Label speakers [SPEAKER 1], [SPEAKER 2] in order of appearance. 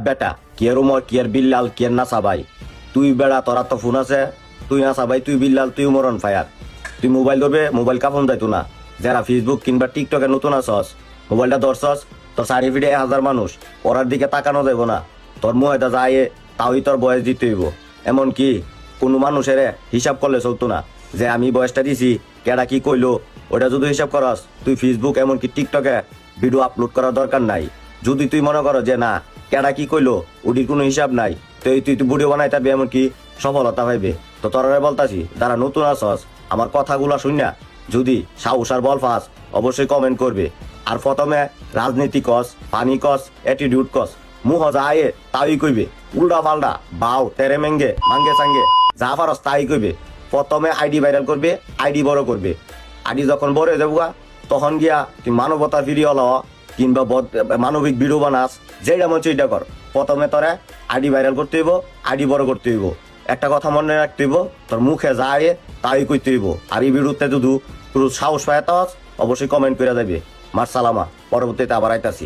[SPEAKER 1] বেটা কিয়ের উমর কিয়ের বিল্লাল কিয়ের নাসা ভাই তুই বেড়া তোরা তো ফোন আছে তুই নাসা ভাই তুই বিল্লাল তুই মরণ ফায়ার তুই মোবাইল ধরবে মোবাইল কাফন যাইতো না যারা ফেসবুক কিংবা টিকটকে নতুন আসস মোবাইলটা ধরছস তোর চারিপিঠে 1000 মানুষ ওরার দিকে তাকানো যাইব না তোর মুহেটা যায় তাওই তোর বয়স দিতে হইব এমনকি কোনো মানুষের হিসাব করলে চলতো না যে আমি বয়সটা দিছি কেডা কি কইলো ওটা যদি হিসাব করস তুই ফেসবুক এমনকি টিকটকে ভিডিও আপলোড করার দরকার নাই যদি তুই মনে করো যে না কেডা কি কইলো ওটির কোনো হিসাব নাই তো তুই ভিডিও বানাই তারবি এমনকি সফলতা পাইবে তো তোরা বলতাছি যারা নতুন আসস আমার কথাগুলো শুন যদি সাহস আর বল পাস অবশ্যই কমেন্ট করবে আর প্রথমে রাজনীতি কস পানি কস অ্যাটিটিউড কস মুহ যায় তাই কইবে উল্টা পাল্টা বাউ তেরে মেঙ্গে মাঙ্গে সাঙ্গে যা পারস তাই কইবে প্রথমে আইডি ভাইরাল করবে আইডি বড় করবে আইডি যখন বড় হয়ে যাবো তখন গিয়া তুই মানবতা ভিডিও ল কিংবা মানবিক ভিডিও বানাস যেটা মন সেইটা কর প্রথমে তোরা আইডি ভাইরাল করতে হইব আইডি বড় করতে হইব একটা কথা মনে রাখতে হইব তোর মুখে যায় তাই কইতে হইব আর এই বিরুদ্ধে যদি তোর সাহস পায় অবশ্যই কমেন্ট করে যাবে মার সালামা পরবর্তীতে আবার আইতাছি।